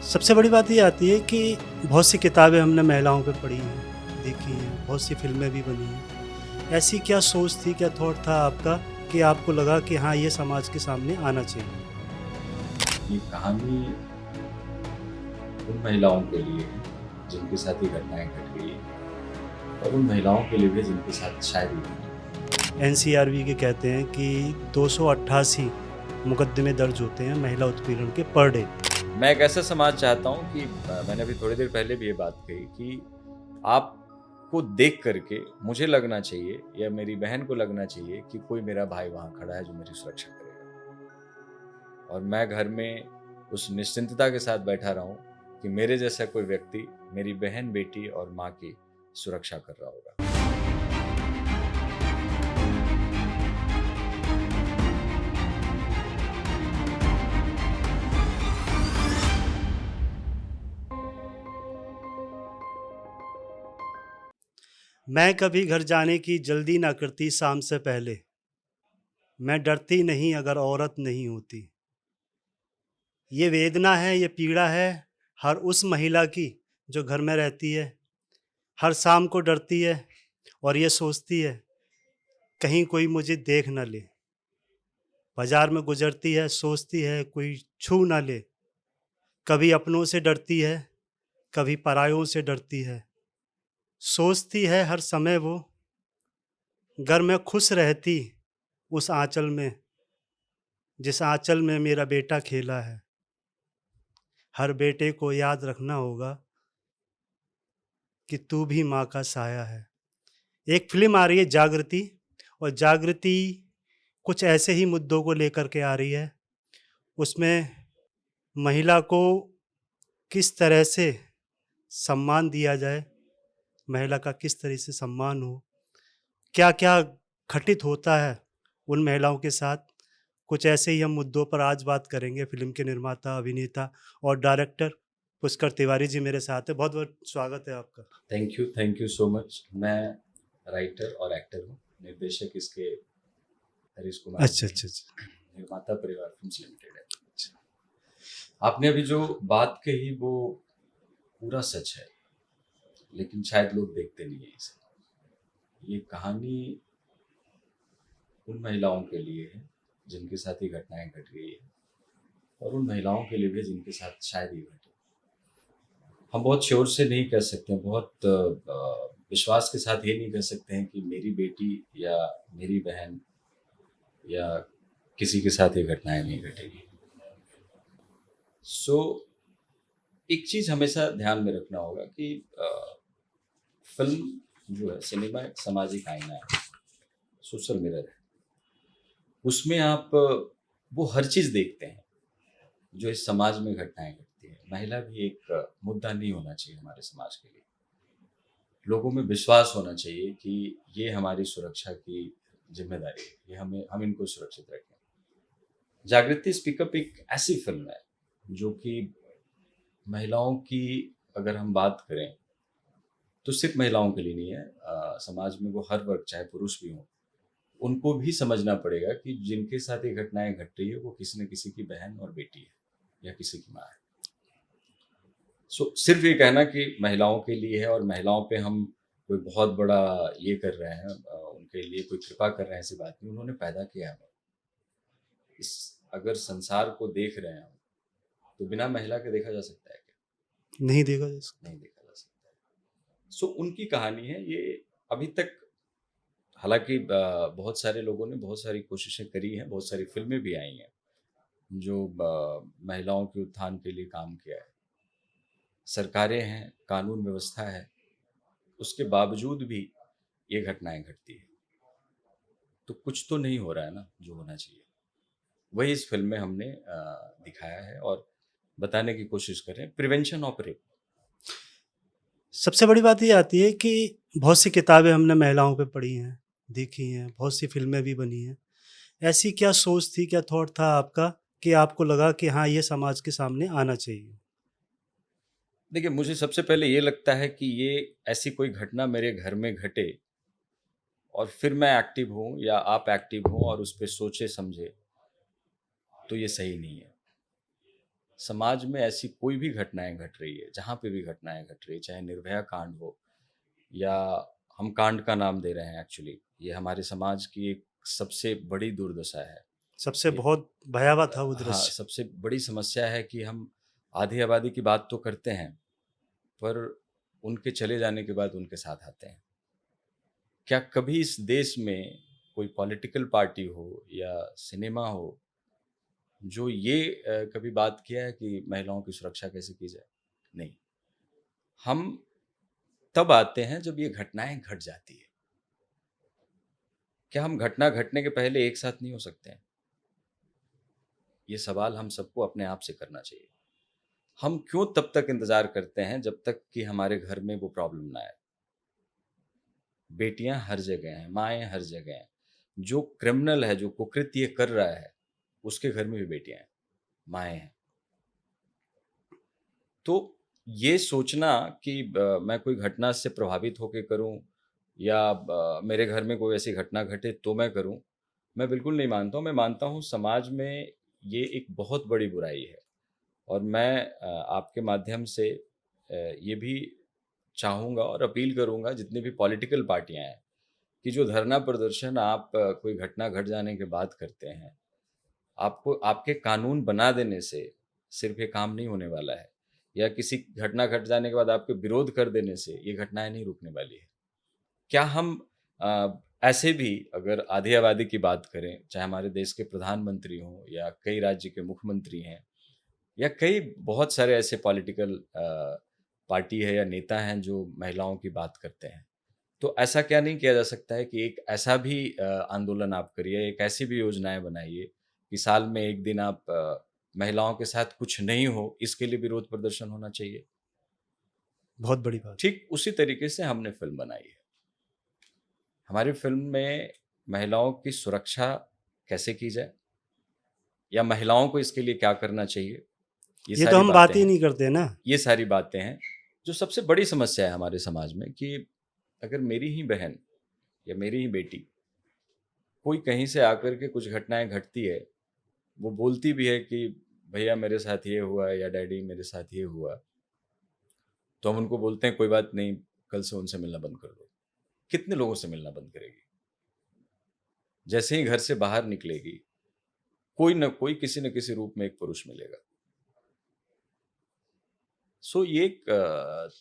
सबसे बड़ी बात ये आती है कि बहुत सी किताबें हमने महिलाओं पे पढ़ी हैं, देखी हैं, बहुत सी फ़िल्में भी बनी हैं। ऐसी क्या सोच थी, क्या थॉट था आपका कि आपको लगा कि हाँ, ये समाज के सामने आना चाहिए? ये कहानी उन महिलाओं के लिए है जिनके साथ ये घटनाएं घट गई हैं और उन महिलाओं के लिए भी जिनके साथ शायद ये घटी। एनसीआरबी के कहते हैं कि 288 मुकदमे दर्ज होते हैं महिला उत्पीड़न के पर डे। मैं एक ऐसा समाज चाहता हूँ कि मैंने अभी थोड़ी देर पहले भी ये बात कही कि आपको देख करके मुझे लगना चाहिए या मेरी बहन को लगना चाहिए कि कोई मेरा भाई वहाँ खड़ा है जो मेरी सुरक्षा करेगा, और मैं घर में उस निश्चिंतता के साथ बैठा रहूं कि मेरे जैसा कोई व्यक्ति मेरी बहन, बेटी और माँ की सुरक्षा कर रहा होगा। मैं कभी घर जाने की जल्दी ना करती शाम से पहले, मैं डरती नहीं अगर औरत नहीं होती। ये वेदना है, ये पीड़ा है हर उस महिला की जो घर में रहती है, हर शाम को डरती है और ये सोचती है कहीं कोई मुझे देख ना ले। बाजार में गुजरती है, सोचती है कोई छू ना ले। कभी अपनों से डरती है, कभी परायों से डरती है। सोचती है हर समय वो, घर में खुश रहती उस आंचल में, जिस आंचल में मेरा बेटा खेला है। हर बेटे को याद रखना होगा कि तू भी माँ का साया है। एक फ़िल्म आ रही है जागृति, और जागृति कुछ ऐसे ही मुद्दों को लेकर के आ रही है। उसमें महिला को किस तरह से सम्मान दिया जाए, महिला का किस तरह से सम्मान हो, क्या-क्या घटित होता है उन महिलाओं के साथ। कुछ ऐसे ही हम मुद्दों पर आज बात करेंगे। फ़िल्म के निर्माता, अभिनेता और डायरेक्टर पुष्कर तिवारी जी मेरे साथ हैं। बहुत-बहुत स्वागत है आपका। Thank you so much. मैं राइटर और एक्टर हूँ। निर्देशक इसके हरीश कुमार जी अच्छा, हैं। अच्छा, अच्छा। निर्माता परिवार फिल्म्स लिमिटेड है। आपने अभी जो बात कही वो पूरा सच है, लेकिन शायद लोग देखते नहीं है इसे। ये कहानी उन महिलाओं के लिए है जिनके साथ ये घटनाएं घट गई है और उन महिलाओं के लिए भी जिनके साथ शायद ये घटे। हम बहुत श्योर से नहीं कह सकते हैं, बहुत विश्वास के साथ ये नहीं कह सकते हैं कि मेरी बेटी या मेरी बहन या किसी के साथ ये घटनाएं नहीं घटेगी। सो एक चीज़ हमेशा ध्यान में रखना होगा कि फिल्म जो है, सिनेमा एक सामाजिक आईना है, सोशल मिरर है। उसमें आप वो हर चीज़ देखते हैं जो इस समाज में घटनाएं घटती हैं। महिला भी एक मुद्दा नहीं होना चाहिए हमारे समाज के लिए। लोगों में विश्वास होना चाहिए कि ये हमारी सुरक्षा की जिम्मेदारी है, ये हम इनको सुरक्षित रखें। जागृति स्पीकअप एक ऐसी फिल्म है जो कि महिलाओं की, अगर हम बात करें तो सिर्फ महिलाओं के लिए नहीं है। समाज में वो हर वर्ग, चाहे पुरुष भी हों, उनको भी समझना पड़ेगा कि जिनके साथ ये घटनाएं घट रही है वो किसी न किसी की बहन और बेटी है या किसी की माँ है। सो सिर्फ ये कहना कि महिलाओं के लिए है और महिलाओं पे हम कोई बहुत बड़ा ये कर रहे हैं, उनके लिए कोई कृपा कर रहे हैं, ऐसी बात नहीं। उन्होंने पैदा किया हमें। इस अगर संसार को देख रहे हैं हम, तो बिना महिला के देखा जा सकता है क्या? नहीं देखा जा सकता। नहीं देखा जा सकता है। सो उनकी कहानी है ये। अभी तक हालांकि बहुत सारे लोगों ने बहुत सारी कोशिशें करी हैं, बहुत सारी फिल्में भी आई हैं जो महिलाओं के उत्थान के लिए काम किया है। सरकारें हैं, कानून व्यवस्था है, उसके बावजूद भी ये घटनाएं घटती है। तो कुछ तो नहीं हो रहा है ना जो होना चाहिए। वही इस फिल्म में हमने दिखाया है और बताने की कोशिश कर रहे हैं, प्रिवेंशन ऑफ रेप। सबसे बड़ी बात ये आती है कि बहुत सी किताबें हमने महिलाओं पे पढ़ी हैं, देखी हैं, बहुत सी फ़िल्में भी बनी हैं। ऐसी क्या सोच थी, क्या थॉट था आपका कि आपको लगा कि हाँ, ये समाज के सामने आना चाहिए? देखिए, मुझे सबसे पहले ये लगता है कि ये ऐसी कोई घटना मेरे घर में घटे और फिर मैं एक्टिव हूँ या आप एक्टिव हों और उस पे सोचे समझे, तो ये सही नहीं है। समाज में ऐसी कोई भी घटनाएं घट रही है, जहाँ पे भी घटनाएं घट रही है, चाहे निर्भया कांड हो या हम कांड का नाम दे रहे हैं, एक्चुअली ये हमारे समाज की एक सबसे बड़ी दुर्दशा है। सबसे ये बहुत भयावह था वो हाँ, दृश्य। सबसे बड़ी समस्या है कि हम आधी आबादी की बात तो करते हैं, पर उनके चले जाने के बाद उनके साथ आते हैं। क्या कभी इस देश में कोई पॉलिटिकल पार्टी हो या सिनेमा हो जो ये कभी बात किया है कि महिलाओं की सुरक्षा कैसे की जाए? नहीं। हम तब आते हैं जब ये घटनाएं घट जाती है। क्या हम घटना घटने के पहले एक साथ नहीं हो सकते हैं? ये सवाल हम सबको अपने आप से करना चाहिए। हम क्यों तब तक इंतजार करते हैं जब तक कि हमारे घर में वो प्रॉब्लम ना आए? बेटियां हर जगह हैं, माएँ हर जगह हैं। जो क्रिमिनल है, जो कुकृत्य कर रहा है, उसके घर में भी बेटियां हैं, माएँ हैं। तो ये सोचना कि मैं कोई घटना से प्रभावित होके करूं या मेरे घर में कोई ऐसी घटना घटे तो मैं करूं, मैं बिल्कुल नहीं मानता हूं। मैं मानता हूं समाज में ये एक बहुत बड़ी बुराई है। और मैं आपके माध्यम से ये भी चाहूँगा और अपील करूँगा जितनी भी पॉलिटिकल पार्टियाँ हैं कि जो धरना प्रदर्शन आप कोई घटना घट जाने के बाद करते हैं, आपको आपके कानून बना देने से सिर्फ ये काम नहीं होने वाला है, या किसी घटना घट जाने के बाद आपके विरोध कर देने से ये घटनाएं नहीं रुकने वाली है। क्या हम ऐसे भी अगर आधी आबादी की बात करें, चाहे हमारे देश के प्रधानमंत्री हों या कई राज्य के मुख्यमंत्री हैं या कई बहुत सारे ऐसे पॉलिटिकल पार्टी है या नेता हैं जो महिलाओं की बात करते हैं, तो ऐसा क्या नहीं किया जा सकता है कि एक ऐसा भी आंदोलन आप करिए, एक ऐसी भी योजनाएं बनाइए कि साल में एक दिन आप महिलाओं के साथ कुछ नहीं हो, इसके लिए विरोध प्रदर्शन होना चाहिए। बहुत बड़ी बात। ठीक उसी तरीके से हमने फिल्म बनाई है। हमारी फिल्म में महिलाओं की सुरक्षा कैसे की जाए या महिलाओं को इसके लिए क्या करना चाहिए, ये ये तो सारी हम बातें बात ही हैं। नहीं करते ना। ये सारी बातें हैं जो सबसे बड़ी समस्या है हमारे समाज में कि अगर मेरी ही बहन या मेरी ही बेटी कोई कहीं से आकर के कुछ घटनाएं घटती है, वो बोलती भी है कि भैया मेरे साथ ये हुआ या डैडी मेरे साथ ये हुआ, तो हम उनको बोलते हैं कोई बात नहीं, कल से उनसे मिलना बंद कर दो। कितने लोगों से मिलना बंद करेगी? जैसे ही घर से बाहर निकलेगी, कोई न कोई किसी न किसी रूप में एक पुरुष मिलेगा। सो ये एक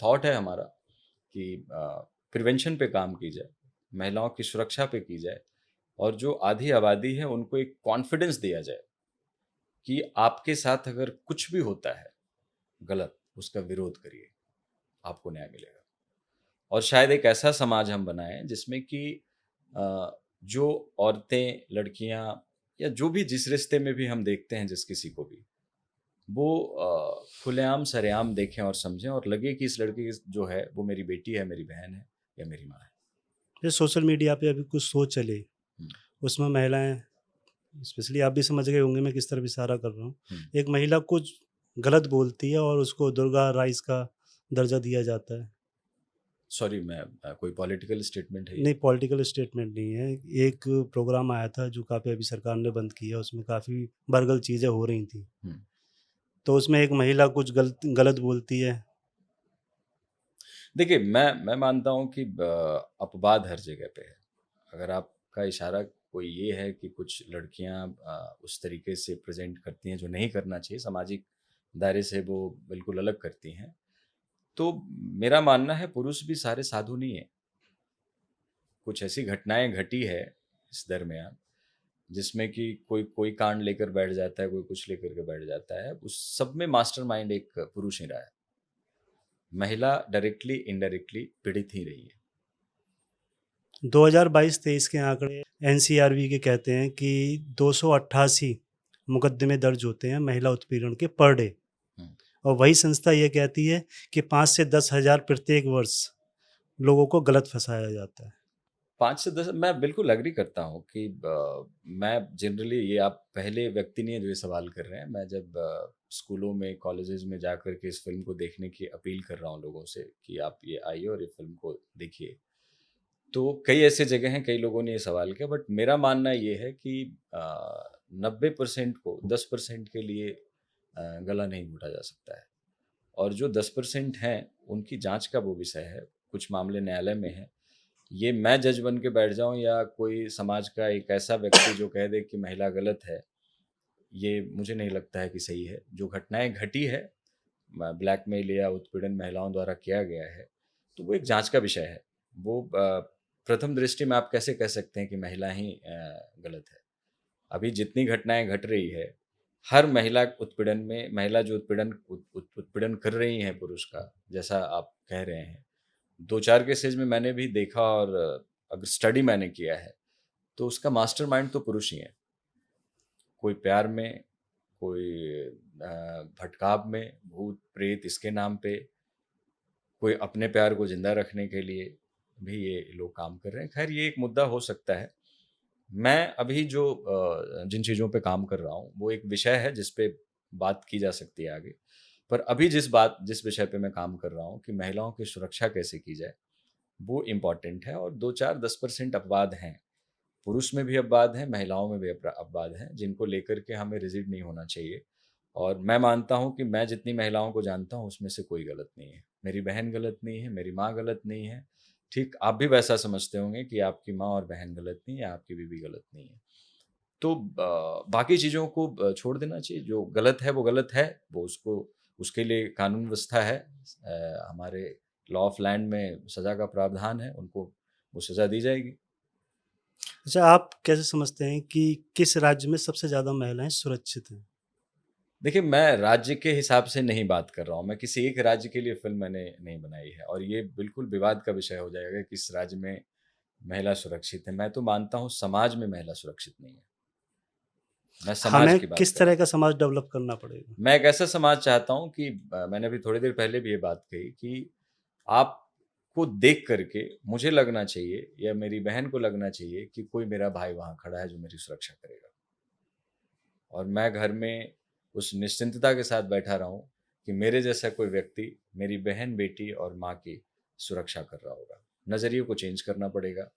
थॉट है हमारा कि प्रिवेंशन पे काम की जाए, महिलाओं की सुरक्षा पे की जाए, और जो आधी आबादी है उनको एक कॉन्फिडेंस दिया जाए कि आपके साथ अगर कुछ भी होता है गलत, उसका विरोध करिए, आपको न्याय मिलेगा। और शायद एक ऐसा समाज हम बनाएं जिसमें कि जो औरतें, लड़कियां या जो भी जिस रिश्ते में भी हम देखते हैं जिस किसी को भी, वो खुलेआम सरेआम देखें और समझें और लगे कि इस लड़की जो है वो मेरी बेटी है, मेरी बहन है या मेरी माँ है। ये सोशल मीडिया पे अभी कुछ शो चले, हम्म, उसमें महिलाएं, स्पेशली आप भी समझ गए होंगे मैं किस तरफ इशारा कर रहा हूँ। हम्म। एक महिला कुछ गलत बोलती है और उसको दुर्गा राइस का दर्जा दिया जाता है। सॉरी, मैं कोई पॉलिटिकल स्टेटमेंट है ये? नहीं, पॉलिटिकल स्टेटमेंट नहीं है। एक प्रोग्राम आया था जो काफ़ी अभी सरकार ने बंद किया, उसमें काफ़ी बरगल चीज़ें हो रही थी। हम्म। तो उसमें एक महिला कुछ गलत बोलती है। देखिए, मैं मानता हूँ कि अपवाद हर जगह पे है। अगर आपका इशारा कोई ये है कि कुछ लड़कियाँ उस तरीके से प्रेज़ेंट करती हैं जो नहीं करना चाहिए, सामाजिक दायरे से वो बिल्कुल अलग करती हैं, तो मेरा मानना है पुरुष भी सारे साधु नहीं हैं। कुछ ऐसी घटनाएँ घटी है इस दरमियान जिसमें कि कोई कोई कांड लेकर बैठ जाता है, कोई कुछ लेकर के बैठ जाता है। उस सब में मास्टरमाइंड एक पुरुष ही रहा है। महिला डायरेक्टली, इनडायरेक्टली पीड़ित ही रही है। 2022-23 के आंकड़े एनसीआरबी के कहते हैं कि 288 मुकदमे दर्ज होते हैं महिला उत्पीड़न के पर डे। हुँ। और वही संस्था ये कहती है कि 5 से 10 हज़ार प्रत्येक वर्ष लोगों को गलत फंसाया जाता है। 5 से 10, मैं बिल्कुल एग्री करता हूँ कि मैं जनरली, ये आप पहले व्यक्ति नहीं है जो ये सवाल कर रहे हैं। मैं जब स्कूलों में, कॉलेजेस में जाकर के इस फ़िल्म को देखने की अपील कर रहा हूँ लोगों से कि आप ये आइए और ये फ़िल्म को देखिए। तो कई ऐसे जगह हैं, कई लोगों ने ये सवाल किया, बट मेरा मानना ये है कि 90% को 10% के लिए गला नहीं घोटा जा सकता है। और जो 10% हैं उनकी जांच का वो विषय है, कुछ मामले न्यायालय में हैं। ये मैं जज बन के बैठ जाऊं या कोई समाज का एक ऐसा व्यक्ति जो कह दे कि महिला गलत है, ये मुझे नहीं लगता है कि सही है। जो घटनाएं घटी है, ब्लैकमेल या उत्पीड़न महिलाओं द्वारा किया गया है, तो वो एक जांच का विषय है। वो प्रथम दृष्टि में आप कैसे कह सकते हैं कि महिला ही गलत है। अभी जितनी घटनाएं घट रही है, हर महिला उत्पीड़न में, महिला जो उत्पीड़न कर रही हैं पुरुष का, जैसा आप कह रहे हैं, 2-4 केसेज़ में मैंने भी देखा। और अगर स्टडी मैंने किया है, तो उसका मास्टरमाइंड तो पुरुष ही है। कोई प्यार में, कोई भटकाव में, भूत-प्रेत इसके नाम पे, कोई अपने प्यार को ज़िंदा रखने के लिए भी ये लोग काम कर रहे हैं। ख़ैर ये एक मुद्दा हो सकता है। मैं अभी जो जिन चीज़ों पे काम कर रहा हूँ, वो एक विषय है जिस पे बात की जा सकती है आगे। पर अभी जिस विषय पे मैं काम कर रहा हूँ कि महिलाओं की सुरक्षा कैसे की जाए, वो इम्पोर्टेंट है। और 2-4-10% अपवाद हैं। पुरुष में भी अपवाद हैं, महिलाओं में भी अपवाद हैं, जिनको लेकर के हमें रिजिड नहीं होना चाहिए। और मैं मानता हूँ कि मैं जितनी महिलाओं को जानता हूँ, उसमें से कोई गलत नहीं है। मेरी बहन गलत नहीं है, मेरी माँ गलत नहीं है। ठीक आप भी वैसा समझते होंगे कि आपकी माँ और बहन गलत नहीं है, आपकी बीवी गलत नहीं है। तो बाकी चीज़ों को छोड़ देना चाहिए। जो गलत है वो गलत है, वो उसको उसके लिए कानून व्यवस्था है। हमारे लॉ ऑफ लैंड में सज़ा का प्रावधान है, उनको वो सज़ा दी जाएगी। अच्छा, आप कैसे समझते हैं कि किस राज्य में सबसे ज़्यादा महिलाएं सुरक्षित हैं? देखिए, मैं राज्य के हिसाब से नहीं बात कर रहा हूँ, मैं किसी एक राज्य के लिए फ़िल्म मैंने नहीं बनाई है और ये बिल्कुल विवाद का विषय हो जाएगा कि किस राज्य में महिला सुरक्षित है। मैं तो मानता हूँ समाज में महिला सुरक्षित नहीं है। मैं समाज हमें की बात किस कर रहा तरह हूँ। का समाज डेवलप करना पड़ेगा? मैं एक ऐसा समाज चाहता हूँ कि मैंने अभी थोड़ी देर पहले भी ये बात कही कि आपको देख करके मुझे लगना चाहिए या मेरी बहन को लगना चाहिए कि कोई मेरा भाई वहाँ खड़ा है जो मेरी सुरक्षा करेगा। और मैं घर में उस निश्चिंतता के साथ बैठा रहूँ कि मेरे जैसा कोई व्यक्ति मेरी बहन, बेटी और माँ की सुरक्षा कर रहा होगा। नज़रिए को चेंज करना पड़ेगा,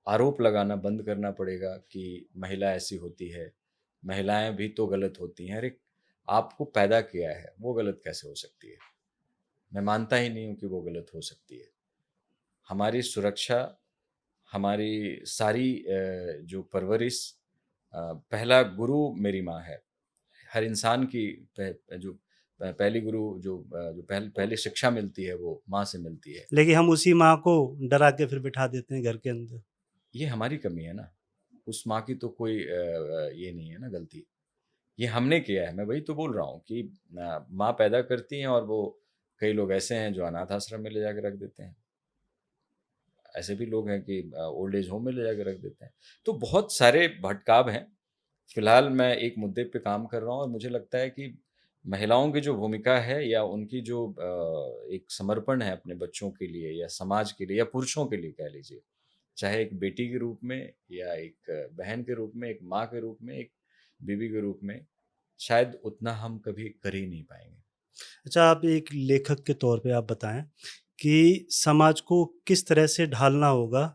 आरोप लगाना बंद करना पड़ेगा कि महिला ऐसी होती है, महिलाएँ भी तो गलत होती हैं। अरे! आपको पैदा किया है, वो गलत कैसे हो सकती है? मैं मानता ही नहीं हूँ कि वो गलत हो सकती है। हमारी सुरक्षा, हमारी सारी जो परवरिश, पहला गुरु मेरी माँ है। हर इंसान की पहली गुरु जो पहली शिक्षा मिलती है वो माँ से मिलती है। लेकिन हम उसी माँ को डरा के फिर बिठा देते हैं घर के अंदर। ये हमारी कमी है ना, उस माँ की तो कोई ये नहीं है ना गलती, ये हमने किया है। मैं वही तो बोल रहा हूँ कि माँ पैदा करती हैं और वो कई लोग ऐसे हैं जो अनाथ आश्रम में ले जाके रख देते हैं। ऐसे भी लोग हैं कि ओल्ड एज होम में ले जाके रख देते हैं। तो बहुत सारे भटकाव हैं। फिलहाल मैं एक मुद्दे पे काम कर रहा हूँ और मुझे लगता है कि महिलाओं की जो भूमिका है या उनकी जो एक समर्पण है अपने बच्चों के लिए या समाज के लिए या पुरुषों के लिए कह लीजिए, चाहे एक बेटी के रूप में या एक बहन के रूप में, एक माँ के रूप में, एक बीवी के रूप में, शायद उतना हम कभी कर ही नहीं पाएँगे। अच्छा, आप एक लेखक के तौर पे आप बताएँ कि समाज को किस तरह से ढालना होगा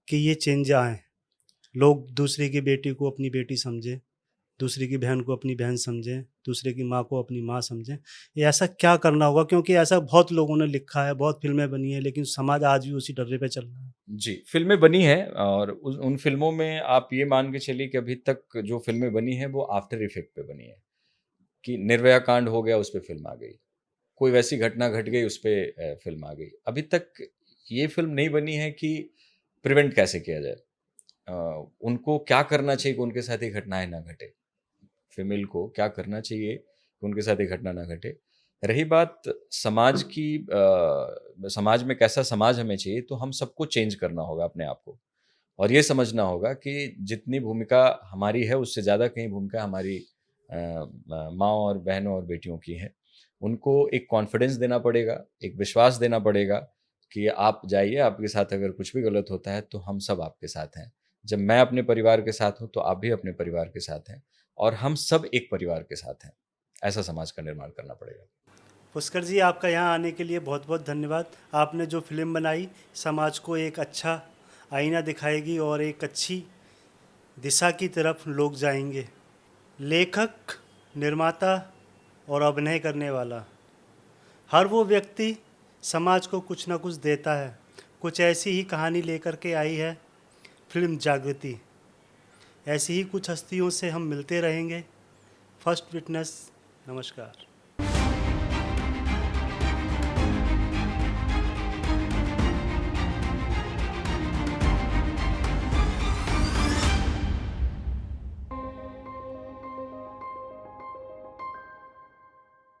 कि ये चेंज आएँ? लोग दूसरे की बेटी को अपनी बेटी समझें, दूसरे की बहन को अपनी बहन समझें, दूसरे की माँ को अपनी माँ समझें। ये ऐसा क्या करना होगा? क्योंकि ऐसा बहुत लोगों ने लिखा है, बहुत फ़िल्में बनी हैं, लेकिन समाज आज भी उसी डर्रे पे चल रहा है। जी, फ़िल्में बनी हैं और उन फ़िल्मों में आप ये मान के चलिए कि अभी तक जो फ़िल्में बनी हैं वो आफ्टर इफ़ेक्ट पे बनी हैं, कि निर्भया कांड हो गया उस पे फ़िल्म आ गई। कोई वैसी घटना घट गई उस पे फ़िल्म आ गई। अभी तक ये फ़िल्म नहीं बनी है कि प्रिवेंट कैसे किया जाए। उनको क्या करना चाहिए कि उनके साथ ये घटनाएँ ना घटे। फीमेल को क्या करना चाहिए कि उनके साथ ये घटना ना घटे। रही बात समाज की, समाज में कैसा समाज हमें चाहिए, तो हम सबको चेंज करना होगा अपने आप को। और ये समझना होगा कि जितनी भूमिका हमारी है उससे ज़्यादा कहीं भूमिका हमारी माँ और बहनों और बेटियों की है। उनको एक कॉन्फिडेंस देना पड़ेगा, एक विश्वास देना पड़ेगा कि आप जाइए, आपके साथ अगर कुछ भी गलत होता है तो हम सब आपके साथ हैं। जब मैं अपने परिवार के साथ हूँ तो आप भी अपने परिवार के साथ हैं और हम सब एक परिवार के साथ हैं। ऐसा समाज का निर्माण करना पड़ेगा। पुष्कर जी, आपका यहाँ आने के लिए बहुत-बहुत धन्यवाद। आपने जो फ़िल्म बनाई, समाज को एक अच्छा आईना दिखाएगी और एक अच्छी दिशा की तरफ लोग जाएँगे। लेखक, निर्माता और अभिनय करने वाला। हर वो व्यक्ति समाज को कुछ ना कुछ देता है। कुछ ऐसी ही कहानी लेकर के आई है फिल्म जागृति। ऐसी ही कुछ हस्तियों से हम मिलते रहेंगे। फर्स्ट विटनेस, नमस्कार।